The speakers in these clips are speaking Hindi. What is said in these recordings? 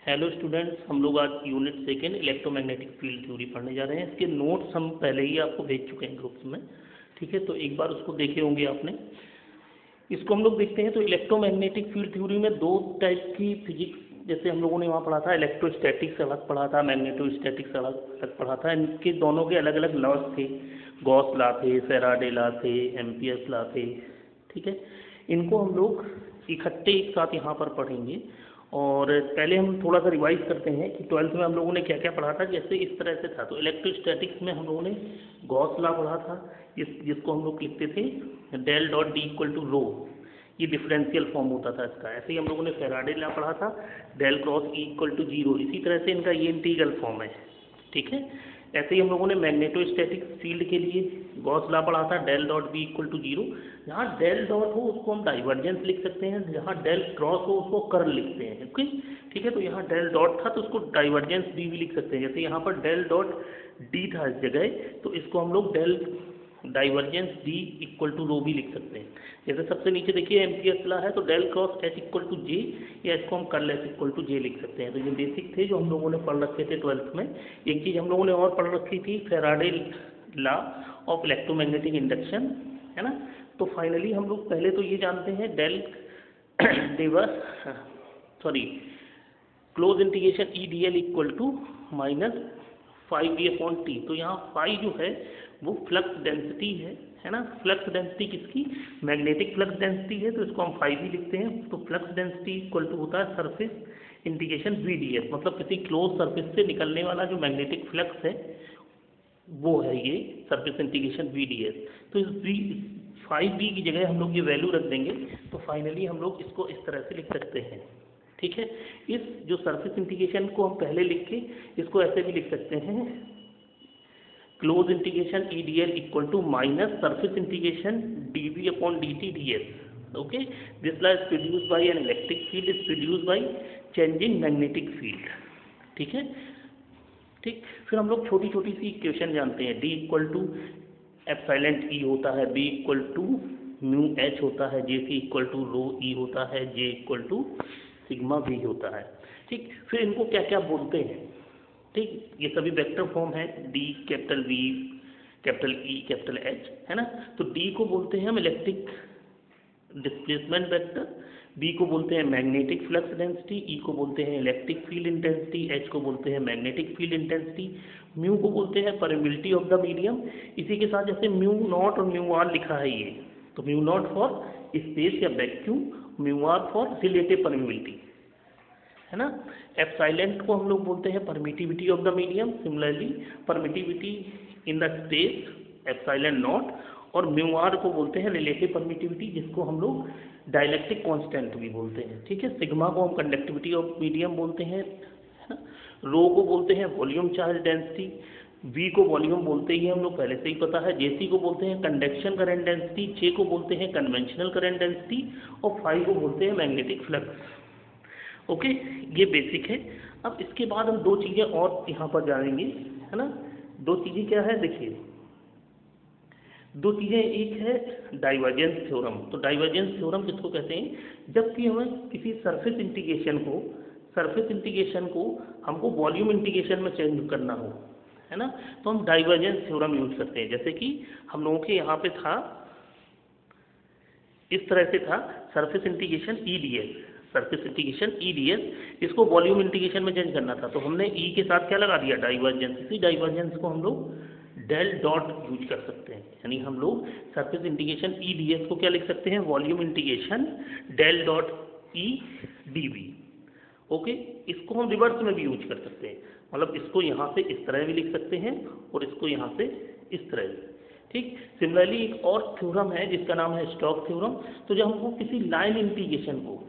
हेलो स्टूडेंट्स, हम लोग आज unit second electromagnetic field theory पढ़ने जा रहे हैं। इसके नोट्स हम पहले ही आपको भेज चुके हैं ग्रुप्स में, ठीक है। तो एक बार उसको देखे होंगे आपने। इसको हम लोग देखते हैं। तो इलेक्ट्रोमैग्नेटिक फील्ड थ्योरी में दो टाइप की फिजिक्स, जैसे हम लोगों ने वहाँ पढ़ा था इलेक्ट्रोस्टैटिक्स अलग पढ़ा था, मैग्नेटोस्टैटिक्स अलग पढ़ा था। इनके दोनों के अलग अलग लॉज थे, गॉस लॉ थे, फैराडे लॉ थे, एम्पियर्स लॉ थे, ठीक है। इनको हम लोग इकट्ठे एक साथ यहाँ पर पढ़ेंगे। और पहले हम थोड़ा सा रिवाइज करते हैं कि ट्वेल्थ में हम लोगों ने क्या क्या पढ़ा था। जैसे इस तरह से था, तो इलेक्ट्रोस्टैटिक्स में हम लोगों ने गॉस लॉ पढ़ा था, जिसको हम लोग लिखते थे del dot D equal to rho. ये डिफरेंशियल फॉर्म होता था इसका। ऐसे ही हम लोगों ने फैराडे लॉ पढ़ा था, del cross E equal to zero. इसी तरह से इनका ये इंटीग्रल फॉर्म है, ठीक है। ऐसे ही हम लोगों ने मैग्नेटोस्टैटिक फील्ड के लिए गॉस लॉ पढ़ा था, del dot B equal to zero. जहाँ डेल डॉट हो उसको हम डाइवर्जेंस लिख सकते हैं, जहाँ डेल क्रॉस हो उसको कर्ल लिखते हैं, ओके, ठीक है। तो यहाँ डेल डॉट था तो उसको डाइवर्जेंस डी भी लिख सकते हैं। जैसे यहाँ पर डेल डॉट डी था इस जगह, तो इसको हम लोग del divergence D equal to rho भी लिख सकते हैं। जैसे सबसे नीचे देखिए एम्पियर्स लॉ है, तो del cross H equal to J, या इसको हम curl H equal to J लिख सकते हैं। तो ये बेसिक थे जो हम लोगों ने पढ़ रखे थे ट्वेल्थ में। एक चीज़ हम लोगों ने और पढ़ रखी थी, Faraday law of electromagnetic induction, है ना। तो फाइनली हम लोग पहले तो ये जानते हैं del close integration E D L equal to minus five D upon T. तो यहाँ फाइव जो है वो फ्लक्स डेंसिटी है ना। फ्लक्स डेंसिटी किसकी? मैग्नेटिक फ्लक्स डेंसिटी है, तो इसको हम फाइव ही लिखते हैं। तो फ्लक्स डेंसिटी इक्वल टू होता है surface integration V D S, मतलब किसी क्लोज सरफेस से निकलने वाला जो मैग्नेटिक फ्लक्स है वो है ये surface integration V D S. तो इस फाइव बी की जगह हम लोग ये वैल्यू रख देंगे, तो फाइनली हम लोग इसको इस तरह से लिख सकते हैं, ठीक है। इस जो सरफेस इंटीग्रेशन को हम पहले लिख के इसको ऐसे भी लिख सकते हैं, close integration E D L equal to minus surface integration D V upon D T D S, okay. This law is produced by an electric field is produced by changing magnetic field, ठीक है, ठीक। फिर हम लोग छोटी छोटी सी इक्वेशन जानते हैं। D equal to epsilon E होता है, B equal to mu H होता है, जे सी इक्वल टू रो ई होता है, J equal to sigma we होता है, ठीक। फिर इनको क्या क्या बोलते हैं, ठीक। ये सभी वेक्टर फॉर्म है, D capital V capital E capital H, है ना। तो डी को बोलते हैं हम इलेक्ट्रिक डिस्प्लेसमेंट वेक्टर, बी को बोलते हैं मैग्नेटिक फ्लक्स डेंसिटी, ई को बोलते हैं इलेक्ट्रिक फील्ड इंटेंसिटी, एच को बोलते हैं मैग्नेटिक फील्ड इंटेंसिटी, म्यू को बोलते हैं परमिबिलिटी ऑफ द मीडियम। इसी के साथ जैसे म्यू नॉट और म्यू आर लिखा है ये, तो म्यू नॉट फॉर स्पेस या vacuum, mu R for relative permeability, है ना। एप्सिलॉन को हम लोग बोलते हैं permittivity of the medium. Similarly permittivity in the space epsilon naught, और म्यू आर को बोलते हैं रिलेटिव परमिटिविटी, जिसको हम लोग डाइलेक्ट्रिक कांस्टेंट भी बोलते हैं, ठीक है। सिग्मा को हम कंडक्टिविटी ऑफ मीडियम बोलते हैं, है ना। रो को बोलते हैं वॉल्यूम चार्ज डेंसिटी, वी को वॉल्यूम बोलते ही हम लोग पहले से ही पता है, जेसी को बोलते हैं कंडक्शन करंट डेंसिटी, जे को बोलते हैं कन्वेंशनल करंट डेंसिटी, और फाइव को बोलते हैं मैग्नेटिक फ्लक्स, ओके। ये बेसिक है। अब इसके बाद हम दो चीज़ें और यहाँ पर जानेंगे, है ना। दो चीज़ें क्या है, देखिए दो चीज़ें, एक है डाइवर्जेंस थ्योरम। तो डाइवर्जेंस थ्योरम किसको कहते हैं? जबकि हमें किसी सरफेस इंटीग्रेशन को हमको वॉल्यूम इंटीग्रेशन में चेंज करना हो, है ना, तो हम डाइवर्जेंस थ्योरम यूज करते हैं। जैसे कि हम लोगों के यहाँ पे था, इस तरह से था surface integration E D S, surface integration E D S, इसको वॉल्यूम इंटीग्रेशन में चेंज करना था, तो हमने ई के साथ क्या लगा दिया? डाइवर्जेंस। इसी डाइवर्जेंस को हम लोग डेल डॉट यूज कर सकते हैं, यानी हम लोग surface integration E D S को क्या लिख सकते हैं? Volume integration del dot E D V, okay. इसको हम रिवर्स में भी यूज कर सकते हैं, मतलब इसको यहाँ से इस तरह भी लिख सकते हैं और इसको यहाँ से इस तरह भी, ठीक। सिमिलरली एक और थ्योरम है जिसका नाम है स्टोक्स थ्योरम। तो जब हमको किसी लाइन इंटीग्रेशन को,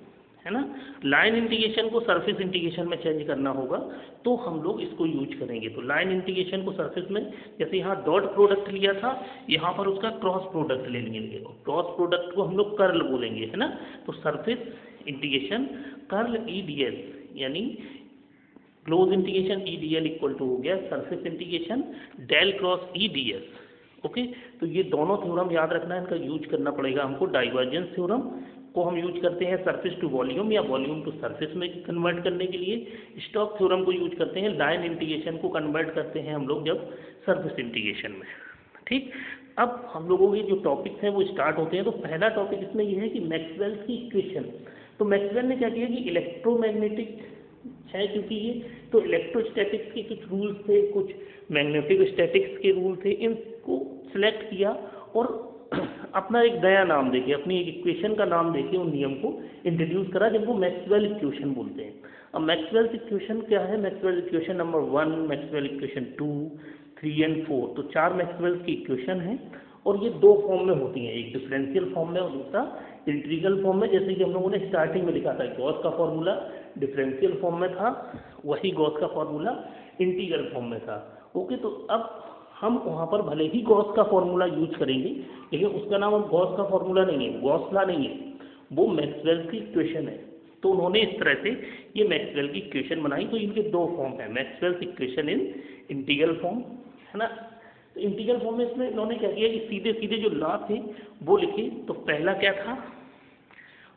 है ना, लाइन इंटीग्रेशन को सरफेस इंटीग्रेशन में चेंज करना होगा तो हम लोग इसको यूज करेंगे। तो लाइन इंटीग्रेशन को सरफेस में, जैसे यहाँ डॉट प्रोडक्ट लिया था, यहाँ पर उसका क्रॉस प्रोडक्ट ले लेंगे, और क्रॉस प्रोडक्ट को हम लोग कर्ल बोलेंगे, है ना। तो surface integration curl E D S, यानी close integration E D L equal to हो गया surface integration del cross E D S, okay. तो ये दोनों थ्योरम याद रखना है, इनका यूज करना पड़ेगा हमको, डाइवर्जेंस थ्योरम को हम यूज करते हैं सरफेस टू वॉल्यूम या वॉल्यूम टू सरफेस में कन्वर्ट करने के लिए। स्टोक्स थ्योरम को यूज करते हैं लाइन इंटीग्रेशन को कन्वर्ट करते हैं हम लोग जब सरफेस इंटीग्रेशन में। ठीक, अब हम लोगों के जो टॉपिक्स हैं वो स्टार्ट होते हैं। तो पहला टॉपिक इसमें यह है कि मैक्सवेल की इक्वेशन। तो मैक्सवेल ने क्या किया कि इलेक्ट्रोमैग्नेटिक है क्योंकि ये, तो इलेक्ट्रोस्टैटिक्स के कुछ रूल्स थे, कुछ मैग्नेटिक स्टैटिक्स के रूल थे, इनको सिलेक्ट किया और अपना एक नया नाम देके, अपनी एक इक्वेशन का नाम देके उन नियम को इंट्रोड्यूस करा जिनको मैक्सवेल इक्वेशन बोलते हैं। अब मैक्सवेल इक्वेशन क्या है? Maxwell equation number 1, Maxwell equation 2, 3 और 4, तो 4 मैक्सवेल की इक्वेशन है और ये 2 फॉर्म में होती हैं, एक डिफरेंशियल फॉर्म में और दूसरा इंटीग्रल फॉर्म में। जैसे कि हम लोगों ने स्टार्टिंग में लिखा था गॉस का फॉर्मूला डिफरेंशियल फॉर्म में था, वही गॉस का फॉर्मूला इंटीग्रल फॉर्म में था। ओके, तो अब हम वहाँ पर भले ही गॉस का फॉर्मूला यूज करेंगे लेकिन उसका नाम अब गॉस का फॉर्मूला नहीं है, गॉस लॉ नहीं है, वो मैक्सवेल की इक्वेशन है। तो उन्होंने इस तरह से ये मैक्सवेल की इक्वेशन बनाई। तो इनके 2 फॉर्म है, Maxwell equation in integral form, है ना। तो इंटीग्रल फॉर्म में इसमें इन्होंने क्या किया कि सीधे सीधे जो लॉ थे वो लिखे। तो पहला क्या था?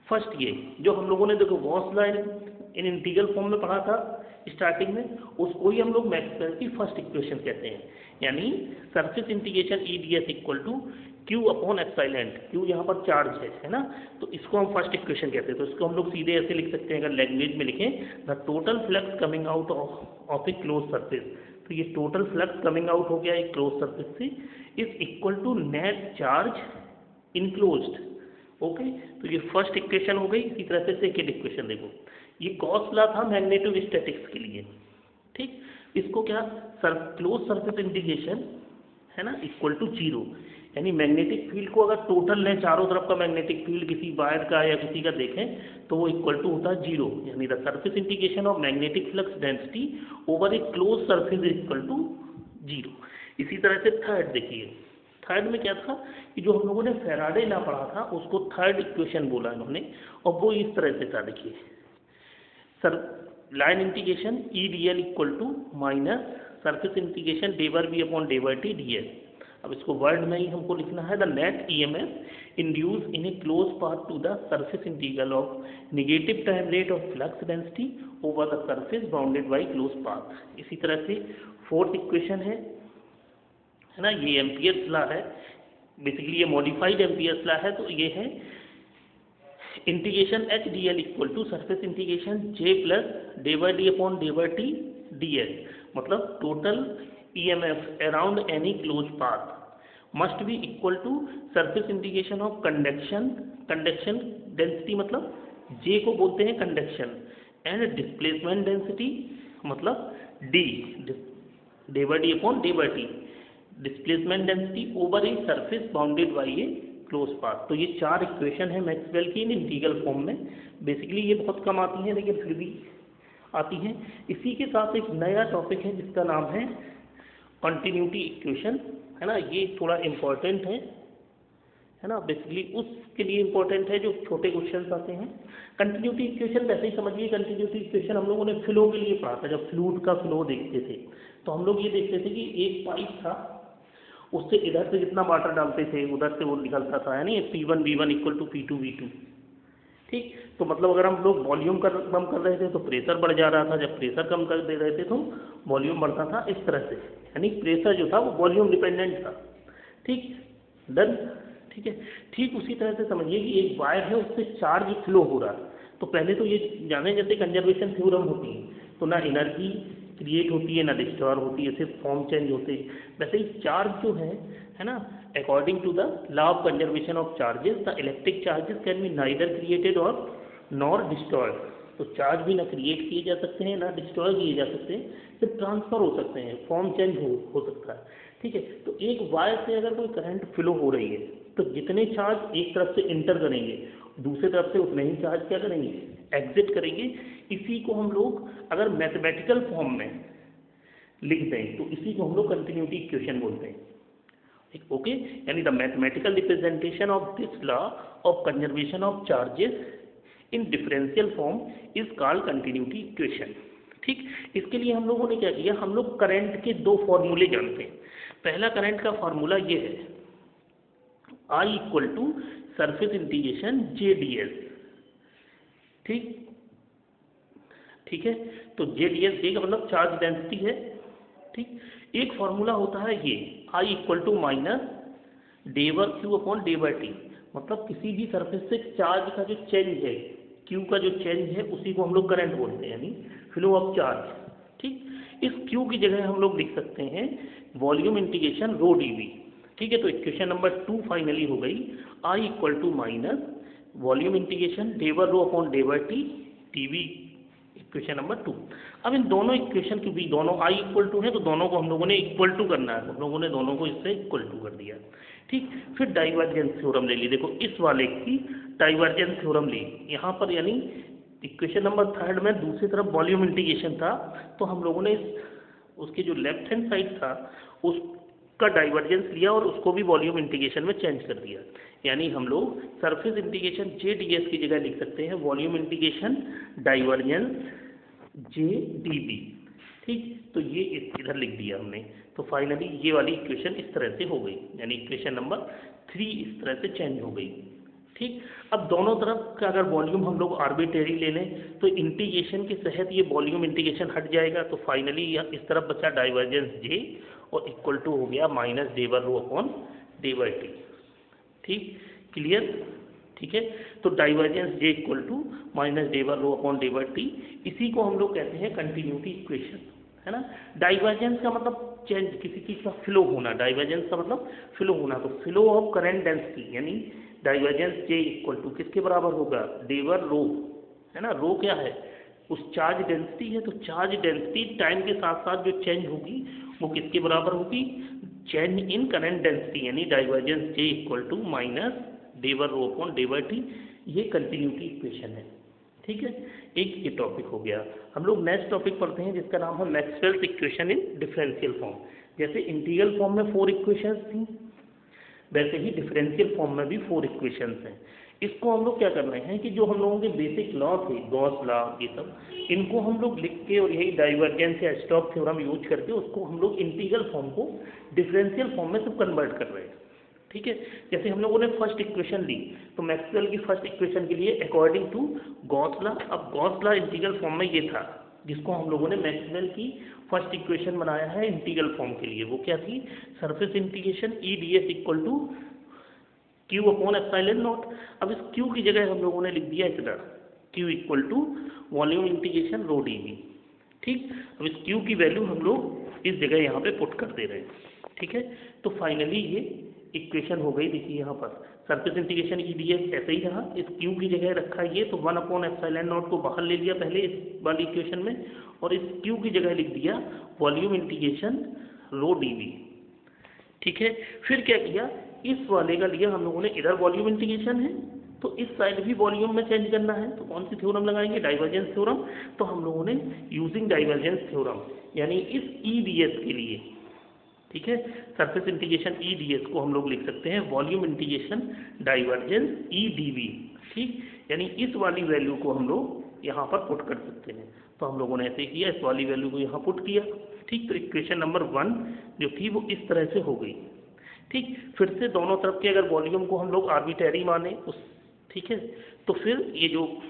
फर्स्ट ये जो हम लोगों ने देखो Gauss law in integral form में पढ़ा था स्टार्टिंग में, उसको ही हम लोग मैक्सवेल की फर्स्ट इक्वेशन कहते हैं, यानी surface integration E D S equal to Q upon epsilon. Q यहाँ पर चार्ज है ना, तो इसको हम फर्स्ट इक्वेशन कहते हैं। तो इसको हम लोग सीधे ऐसे लिख सकते हैं, अगर लैंग्वेज में लिखें, the total flux coming out of a close surface. तो ये टोटल फ्लक्स कमिंग आउट हो गया एक क्लोज सरफेस से, is equal to net charge enclosed. Okay, तो ये फर्स्ट इक्वेशन हो गई। इसी तरह से सेकेंड इक्वेशन देखो, ये गॉस लॉ था मैग्नेटिक स्टैटिक्स के लिए। ठीक, इसको क्या क्लोज सरफेस इंटीग्रेशन है ना इक्वल टू 0, यानी मैग्नेटिक फील्ड को अगर टोटल लें, चारों तरफ का मैग्नेटिक फील्ड किसी वायर का या किसी का देखें तो वो इक्वल टू होता है 0, यानी the surface integration of magnetic flux density over a close surface equal to 0। इसी तरह से थर्ड देखिए, थर्ड में क्या था कि जो हम लोगों ने फैराडे लॉ पढ़ा था उसको थर्ड इक्वेशन बोला इन्होंने, और वो इस तरह से था, देखिए sir line integration E D L equal to minus surface integration D bar B upon D bar T D S. अब इसको वर्ड में ही हमको लिखना है, the net E M F induce in a close path to the surface integral of negative time rate of flux density over the surface bounded by close path. इसी तरह से फोर्थ इक्वेशन है ना, ये एम्पियर्स लॉ है, बेसिकली ये मॉडिफाइड एम्पियर्स लॉ है। तो ये है integration H D L equal to surface integration J plus d by D upon day by T D S, मतलब total E M F around any close path must be equal to surface integration of conduction, conduction density मतलब जे को बोलते हैं कंडक्शन, एंड डिस्प्लेसमेंट डेंसिटी मतलब D, d by D upon day by T, displacement density over a surface bounded by A close path. तो ये 4 इक्वेशन है मैक्सवेल की इन इंटीग्रल फॉर्म में। बेसिकली ये बहुत कम आती हैं लेकिन फिर भी आती हैं। इसी के साथ एक नया टॉपिक है जिसका नाम है कंटिन्यूटी इक्वेशन, है ना। ये थोड़ा इम्पोर्टेंट है ना, बेसिकली उसके लिए इम्पोर्टेंट है जो छोटे क्वेश्चन आते हैं। कंटिन्यूटी इक्वेशन वैसे ही समझिए, कंटिन्यूटी इक्वेशन हम लोगों ने फ्लो के लिए पढ़ा था, जब फ्लूइड का फ्लो देखते थे तो हम लोग ये देखते थे कि एक पाइप था, उससे इधर से जितना वाटर डालते थे उधर से वो निकलता था, यानी P1 V1 equal to P2 V2। ठीक, तो मतलब अगर हम लोग वॉल्यूम कम कर रहे थे तो प्रेशर बढ़ जा रहा था, जब प्रेशर कम कर दे रहे थे तो वॉल्यूम बढ़ता था, इस तरह से, यानी प्रेशर जो था वो वॉल्यूम डिपेंडेंट था। ठीक, डन, ठीक है। ठीक उसी तरह से समझिए कि एक वायर है, उससे चार्ज फ्लो हो रहा है। तो पहले तो ये जाने जैसे कंजर्वेशन थ्योरम होती है, तो ना एनर्जी क्रिएट होती है ना डिस्ट्रॉय होती है, सिर्फ फॉर्म चेंज होते हैं। वैसे ही चार्ज जो है ना, according to the law of conservation of charges, the electric charges can be neither created और नॉर डिस्ट्रॉयड। तो चार्ज भी ना क्रिएट किए जा सकते हैं ना डिस्ट्रॉय किए जा सकते हैं, सिर्फ ट्रांसफर हो सकते हैं, फॉर्म चेंज हो सकता है। ठीक है, तो एक वायर से अगर कोई करंट फ्लो हो रही है तो जितने चार्ज एक तरफ से इंटर करेंगे दूसरे तरफ से उतने ही चार्ज क्या करेंगे, एग्जिट करेंगे। इसी को हम लोग अगर मैथमेटिकल फॉर्म में लिख दें तो इसी को हम लोग कंटिन्यूटी इक्वेशन बोलते हैं। ओके, यानी the mathematical representation of this law of conservation of charges in differential form is called continuity equation. ठीक, इसके लिए हम लोगों ने क्या किया, हम लोग करंट के 2 फॉर्मूले जानते हैं। पहला करंट का फॉर्मूला ये है, I equal to surface integration J D S. ठीक है। तो JDS, जे का मतलब चार्ज डेंसिटी है। ठीक, एक फॉर्मूला होता है ये I equal to minus day bar Q upon day by T, मतलब किसी भी सरफेस से चार्ज का जो चेंज है, क्यू का जो चेंज है, उसी को हम लोग करंट बोलते हैं, यानी फ्लो ऑफ चार्ज। ठीक, इस क्यू की जगह हम लोग लिख सकते हैं वॉल्यूम इंटीग्रेशन रो dV। ठीक है, तो इक्वेशन नंबर 2 फाइनली हो गई I equal to minus volume integration D bar rho upon day by T dV, equation number 2। अब इन दोनों इक्वेशन के बीच, दोनों I इक्वल टू है तो दोनों को हम लोगों ने इक्वल टू करना है, हम लोगों ने दोनों को इससे इक्वल टू कर दिया। ठीक, फिर डाइवर्जेंस थ्योरम ले ली। देखो इस वाले की डाइवर्जेंस थ्योरम ली यहाँ पर, यानी इक्वेशन नंबर 3 में दूसरी तरफ वॉल्यूम इंटीग्रेशन था, तो हम लोगों ने उसके जो लेफ्ट हैंड साइड था उसका डाइवर्जेंस लिया और उसको भी वॉल्यूम इंटीग्रेशन में चेंज कर दिया। यानी हम लोग सरफेस इंटीग्रेशन JDS की जगह लिख सकते हैं वॉल्यूम इंटीग्रेशन डाइवर्जेंस JdV। ठीक, तो ये इधर लिख दिया हमने। तो फाइनली ये वाली इक्वेशन इस तरह से हो गई, यानी इक्वेशन नंबर 3 इस तरह से चेंज हो गई। ठीक, अब दोनों तरफ का अगर वॉल्यूम हम लोग आर्बिट्रेरी ले लें तो इंटीग्रेशन के तहत ये वॉल्यूम इंटीग्रेशन हट जाएगा, तो फाइनली इस तरफ बचा डाइवर्जेंस J और इक्वल टू हो गया minus day bar rho upon day by t. ठीक, क्लियर। ठीक है, तो divergence J equal to minus day bar rho upon day by t, इसी को हम लोग कहते हैं कंटिन्यूटी इक्वेशन, है ना। डाइवर्जेंस का मतलब चेंज, किसी चीज़ का फ्लो होना, डाइवर्जेंस का मतलब फ्लो होना, तो फ्लो ऑफ करंट डेंसिटी, यानी डाइवर्जेंस J इक्वल टू किसके बराबर होगा, डे बार रो, है ना। रो क्या है, उस चार्ज डेंसिटी है, तो चार्ज डेंसिटी टाइम के साथ साथ जो चेंज होगी वो किसके बराबर होगी, चेंज इन करंट डेंसिटी, यानी divergence J equal to minus day bar rho upon day by T, ये कंटिन्यूटी इक्वेशन है। ठीक है, एक ये टॉपिक हो गया। हम लोग नेक्स्ट टॉपिक पढ़ते हैं जिसका नाम है Maxwell's equation in differential form. जैसे इंटीग्रल फॉर्म में 4 इक्वेशंस थी, वैसे ही डिफरेंशियल फॉर्म में भी 4 इक्वेशंस हैं। इसको हम लोग क्या कर रहे हैं कि जो हम लोगों के बेसिक लॉ थे, गॉस लॉ, ये सब, इनको हम लोग लिख के और यही डाइवर्जेंस या स्टोक्स थ्योरम यूज करके उसको हम लोग इंटीग्रल फॉर्म को डिफरेंशियल फॉर्म में सब कन्वर्ट कर रहे हैं। ठीक है, जैसे हम लोगों ने फर्स्ट इक्वेशन ली, तो मैक्सवेल की फर्स्ट इक्वेशन के लिए अकॉर्डिंग टू गॉस लॉ, अब गॉस लॉ इंटीग्रल फॉर्म में ये था जिसको हम लोगों ने मैक्सवेल की फर्स्ट इक्वेशन बनाया है इंटीग्रल फॉर्म के लिए। वो क्या थी, surface integration EdS equal to Q upon epsilon not. अब इस क्यू की जगह हम लोगों ने लिख दिया इतना, q equal to volume integration rho dV। ठीक, अब इस क्यू की वैल्यू हम लोग इस जगह यहाँ पे पुट कर दे रहे हैं। ठीक है, तो फाइनली ये इक्वेशन हो गई। देखिए यहाँ पर सरफेस इंटीग्रेशन EdS ऐसे ही रहा, इस क्यू की जगह रखा ये, तो 1 अपॉन एप्सिलॉन नॉट को बाहर ले लिया पहले इस वाली इक्वेशन में, और इस क्यू की जगह लिख दिया वॉल्यूम इंटीग्रेशन रो dV। ठीक है, फिर क्या किया, इस वाले का लिया हम लोगों ने, इधर वॉल्यूम इंटीग्रेशन है तो इस साइड भी वॉल्यूम में चेंज करना है, तो कौन सी थ्योरम लगाएंगे, डाइवर्जेंस थ्योरम। तो हम लोगों ने यूजिंग डाइवर्जेंस थ्योरम, यानी इस EdS के लिए, ठीक है, सरफेस इंटीग्रेशन EdS को हम लोग लिख सकते हैं वॉल्यूम इंटीग्रेशन डाइवर्जेंस EdV। ठीक, यानी इस वाली वैल्यू को हम लोग यहाँ पर पुट कर सकते हैं। तो हम लोगों ने ऐसे किया, इस वाली वैल्यू को यहाँ पुट किया। ठीक, तो इक्वेशन नंबर 1 जो थी वो इस तरह से हो गई। ठीक, फिर से दोनों तरफ के अगर वॉल्यूम को हम लोग आर्बिट्रेरी माने उस, ठीक है, तो फिर ये जो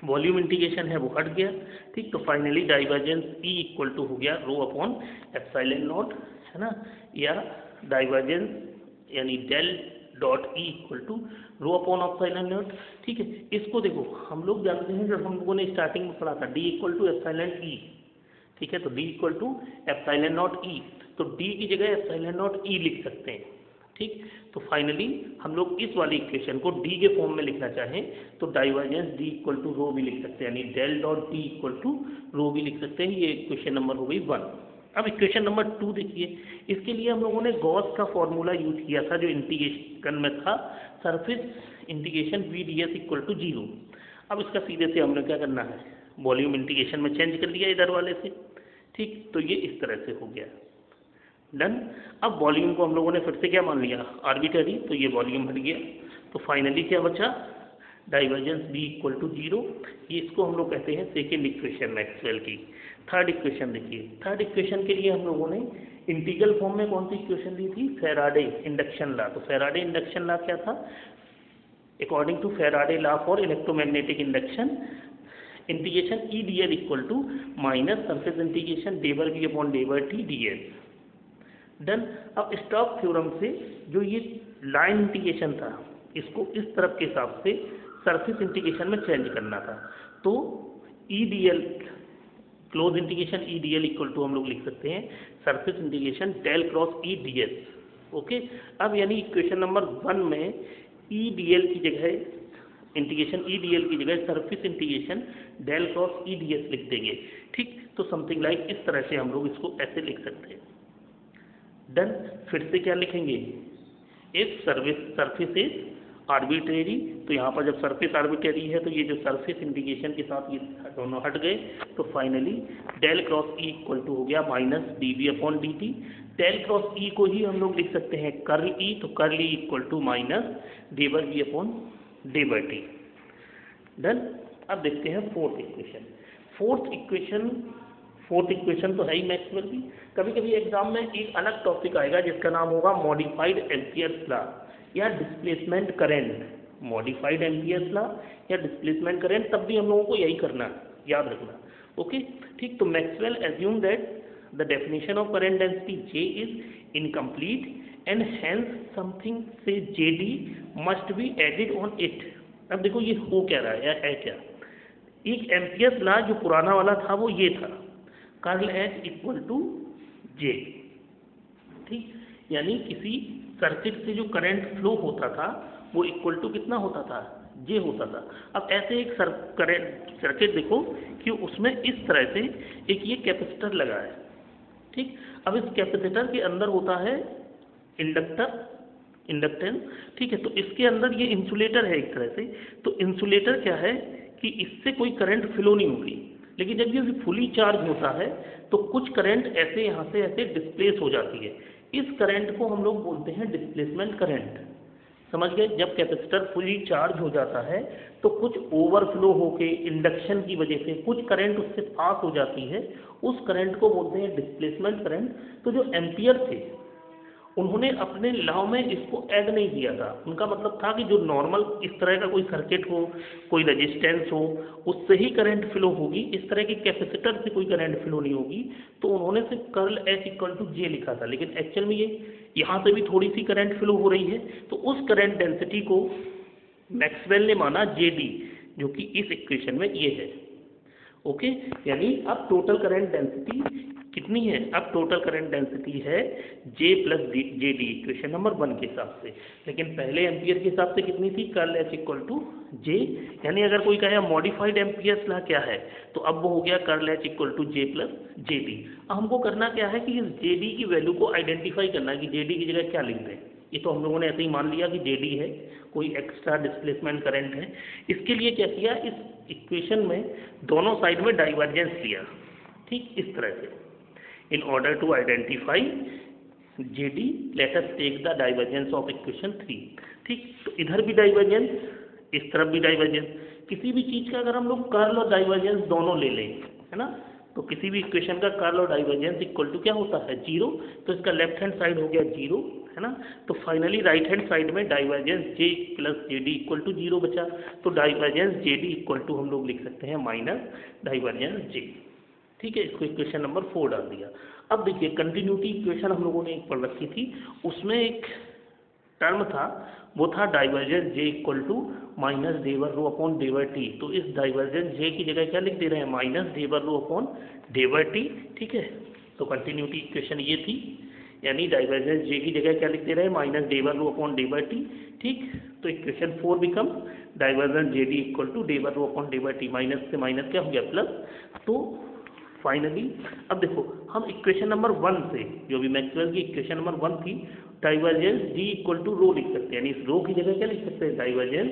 वॉल्यूम इंटीग्रेशन है वो हट गया। ठीक, तो finally divergence E equal to हो गया रो अपॉन एप्सिलॉन नॉट, है ना, या डाइवर्जेंस यानी del dot E equal to rho upon epsilon not. ठीक है, इसको देखो हम लोग जानते हैं, जब हम लोगों ने स्टार्टिंग में पढ़ा था D equal to epsilon E। ठीक है, तो D equal to epsilon not E, तो D की जगह एप्सिलॉन नॉट E लिख सकते हैं। ठीक, तो फाइनली हम लोग इस वाली इक्वेशन को D के फॉर्म में लिखना चाहें तो divergence D equal to rho भी लिख सकते हैं, यानी del dot D equal to rho भी लिख सकते हैं। ये इक्वेशन नंबर हो गई 1। अब इक्वेशन नंबर 2 देखिए, इसके लिए हम लोगों ने गॉस का फॉर्मूला यूज किया था जो इंटीग्रेशन में था, surface integration VdS equal to 0। अब इसका सीधे से हमने क्या करना है, वॉल्यूम इंटीग्रेशन में चेंज कर लिया इधर वाले से। ठीक, तो ये इस तरह से हो गया, डन। अब वॉल्यूम को हम लोगों ने फिर से क्या मान लिया, आर्बिट्रेरी, तो ये वॉल्यूम हट गया। तो फाइनली क्या बचा, डाइवर्जेंस B इक्वल टू 0। ये इसको हम लोग कहते हैं सेकेंड इक्वेशन मैक्सवेल की। थर्ड इक्वेशन देखिए, थर्ड इक्वेशन के लिए हम लोगों ने इंटीग्रल फॉर्म में कौन सी इक्वेशन ली थी, फैराडे इंडक्शन लॉ। तो फैराडे इंडक्शन लॉ क्या था, according to Faraday law for electromagnetic induction, integration E D L equal to minus surface integration d by v upon day by T d l. Done. अब स्टोक्स थ्योरम से जो ये लाइन इंटीग्रेशन था, इसको इस तरफ के हिसाब से सरफेस इंटीग्रेशन में चेंज करना था। तो E D l close integration E D L equal to हम लोग लिख सकते हैं surface integration del cross E D S. Okay. अब यानी इक्वेशन नंबर 1 में ई डी एल की जगह इंटीग्रेशन ई डी एल की जगह surface integration del cross E D s लिख देंगे। ठीक, तो समथिंग लाइक इस तरह से हम लोग इसको ऐसे लिख सकते हैं। डन। फिर से क्या लिखेंगे, इफ सरफेस इज आर्बिट्रेरी, तो यहाँ पर जब सरफेस आर्बिट्रेरी है तो ये जो सरफेस इंटीग्रेशन के साथ ये दोनों हट गए, तो finally del cross E equal to हो गया minus D V upon D T. Del cross E को ही हम लोग लिख सकते हैं कर्ल ई, तो curl E equal to minus d by v upon D by t. Done. अब देखते हैं फोर्थ इक्वेशन। फोर्थ इक्वेशन तो है ही मैक्सवेल की। कभी कभी एग्जाम में एक अलग टॉपिक आएगा जिसका नाम होगा मॉडिफाइड एम्पियर्स लॉ या displacement current. Modified Ampere's law या डिस्प्लेसमेंट करंट, तब भी हम लोगों को यही करना, याद रखना। ओके। ठीक, तो Maxwell assume that the definition of current density J is incomplete and hence something से JD must be added on it. अब देखो ये हो क्या रहा है या है क्या। एक एम्पियर्स लॉ जो पुराना वाला था वो ये था, curl H equal to J। ठीक, यानी किसी सर्किट से जो करंट फ्लो होता था वो इक्वल टू कितना होता था, J होता था। अब ऐसे एक सर्किट देखो कि उसमें इस तरह से एक ये कैपेसिटर लगा है। ठीक, अब इस कैपेसिटर के अंदर होता है इंडक्टेंस। ठीक है, तो इसके अंदर ये इंसुलेटर है एक तरह से। तो इंसुलेटर क्या है कि इससे कोई करंट फ्लो नहीं होगी, लेकिन जब ये फुली चार्ज होता है तो कुछ करंट ऐसे यहाँ से ऐसे डिस्प्लेस हो जाती है। इस करंट को हम लोग बोलते हैं डिस्प्लेसमेंट करंट। समझ गए। जब कैपेसिटर फुली चार्ज हो जाता है तो कुछ ओवरफ्लो होके इंडक्शन की वजह से कुछ करंट उससे पास हो जाती है, उस करंट को बोलते हैं डिस्प्लेसमेंट करंट। तो जो एम्पियर थे उन्होंने अपने लॉ में इसको ऐड नहीं किया था। उनका मतलब था कि जो नॉर्मल इस तरह का कोई सर्किट हो, कोई रेजिस्टेंस हो, उससे ही करंट फ्लो होगी, इस तरह के कैपेसिटर से कोई करंट फ्लो नहीं होगी। तो उन्होंने सिर्फ curl H equal to J लिखा था, लेकिन एक्चुअल में ये यहाँ से भी थोड़ी सी करंट फ्लो हो रही है। तो उस करंट डेंसिटी को मैक्सवेल ने माना JD, जो कि इस इक्वेशन में ये है। ओके। यानी अब टोटल करंट डेंसिटी कितनी है, अब टोटल करंट डेंसिटी है J plus JD equation number 1 के हिसाब से। लेकिन पहले एम्पियर के हिसाब से कितनी थी, curl H equal to J। यानी अगर कोई कहे मॉडिफाइड एम्पियर्स लॉ क्या है, तो अब वो हो गया curl H equal to J plus JD। अब हमको करना क्या है कि इस JD की वैल्यू को आइडेंटिफाई करना कि JD की जगह क्या लिख दें। ये तो हम लोगों ने ऐसे ही मान लिया कि JD है, कोई एक्स्ट्रा डिस्प्लेसमेंट करंट है। इसके लिए क्या किया, इस इक्वेशन में दोनों साइड में डाइवर्जेंस लिया। ठीक, इस तरह से in order to identify JD let us take the divergence of equation 3। ठीक, तो इधर भी डाइवर्जेंस, इस तरफ भी डाइवर्जेंस। किसी भी चीज का अगर हम लोग कर्ल और डाइवर्जेंस दोनों ले लें, है ना, तो किसी भी इक्वेशन का कर्ल और डाइवर्जेंस इक्वल टू क्या होता है, 0। तो इसका लेफ्ट हैंड साइड हो गया 0, है ना। तो फाइनली राइट हैंड साइड में divergence J plus JD equal to 0 बचा। तो डाइवर्जेंस JD इक्वल टू हम लोग लिख सकते हैं माइनस डाइवर्जेंस J। ठीक है, इसको इक्वेशन नंबर 4 डाल दिया। अब देखिए कंटिन्यूटी इक्वेशन हम लोगों ने एक पढ़ रखी थी, उसमें एक टर्म था, वो था divergence J equal to minus del rho upon del T. तो इस डाइवर्जेंस J की जगह क्या लिख दे रहे हैं, minus del rho upon del T. ठीक है, तो कंटिन्यूटी इक्वेशन ये थी, यानी डाइवर्जेंस J की जगह क्या लिख दे रहे हैं, minus del rho upon del T. ठीक, तो equation 4 become divergence JD equal to del rho upon del T. Minus से माइनस क्या हो गया, प्लस। तो फाइनली अब देखो हम इक्वेशन नंबर 1 से, जो भी मैक्सवेल की इक्वेशन नंबर 1 थी, डाइवर्जेंस D इक्वल टू रो लिख सकते हैं, यानी इस रो की जगह क्या लिख सकते हैं, डाइवर्जेंस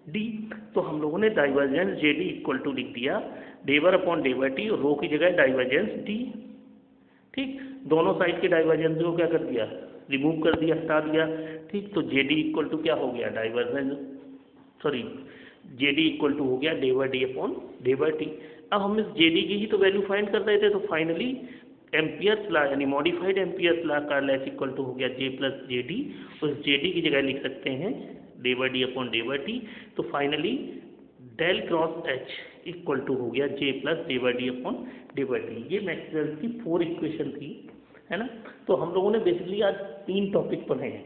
D। तो हम लोगों ने डाइवर्जेंस JD इक्वल टू लिख दिया डेवर अपॉन डेवर टी, और रो की जगह डाइवर्जेंस D। ठीक, दोनों साइड के डाइवर्जेंस को क्या कर दिया, रिमूव कर दिया, हटा दिया। ठीक, तो JD इक्वल टू क्या हो गया, JD इक्वल टू हो गया डेवर D अपॉन डेवर टी। अब हम इस JD की ही तो वैल्यू फाइंड कर रहे थे, तो फाइनली एम्पियर्स लॉ यानी modified Ampere's law curl H equal to हो गया J प्लस JD। उस JD की जगह लिख सकते हैं D by D upon D by T. तो finally del cross H equal to हो गया J plus D by D upon D by T. ये मैक्सवेल की 4 इक्वेशन थी, है ना। तो हम लोगों ने बेसिकली आज 3 टॉपिक पढ़े हैं।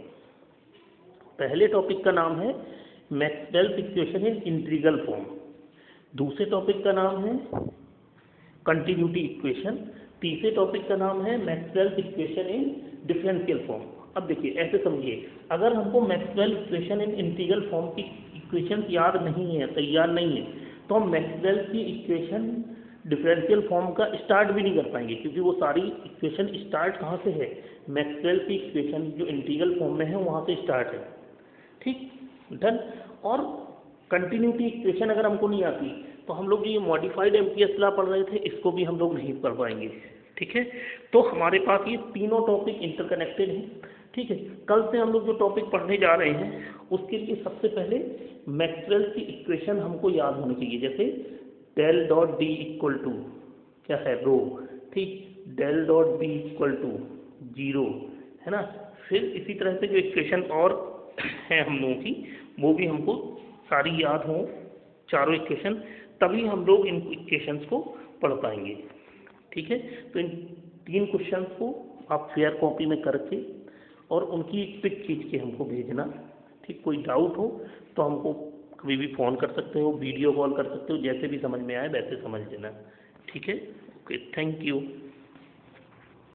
पहले टॉपिक का नाम है Maxwell's equation in integral form, दूसरे टॉपिक का नाम है कंटिन्यूटी इक्वेशन, तीसरे टॉपिक का नाम है Maxwell's equation in differential form. अब देखिए ऐसे समझिए, अगर हमको Maxwell equation in integral form की इक्वेशन याद नहीं है, तैयार नहीं है, तो हम मैक्सवेल की इक्वेशन डिफरेंशियल फॉर्म का स्टार्ट भी नहीं कर पाएंगे, क्योंकि वो सारी इक्वेशन स्टार्ट कहाँ से है, मैक्सवेल की इक्वेशन जो इंटीग्रल फॉर्म में है वहाँ से स्टार्ट है। ठीक, डन। और कंटिन्यूटी इक्वेशन अगर हमको नहीं आती तो हम लोग ये मॉडिफाइड एम्पियर्स लॉ पढ़ रहे थे, इसको भी हम लोग नहीं पढ़ पाएंगे। ठीक है, तो हमारे पास ये तीनों टॉपिक इंटरकनेक्टेड हैं। ठीक है, कल से हम लोग जो टॉपिक पढ़ने जा रहे हैं उसके लिए सबसे पहले मैक्सवेल की इक्वेशन हमको याद होनी चाहिए, जैसे del dot D equal to क्या है, रो। ठीक, del dot B equal to 0, है ना। फिर इसी तरह से जो इक्वेशन और है हम लोगों की, वो भी हमको सारी याद हो, चारों इक्वेशन, तभी हम लोग इन इक्वेशंस को पढ़ पाएंगे। ठीक है, तो इन 3 क्वेश्चंस को आप फेयर कॉपी में करके और उनकी एक पिक खींच के हमको भेजना। ठीक, कोई डाउट हो तो हमको कभी भी फ़ोन कर सकते हो, वीडियो कॉल कर सकते हो, जैसे भी समझ में आए वैसे समझ लेना। ठीक है, ओके, थैंक यू।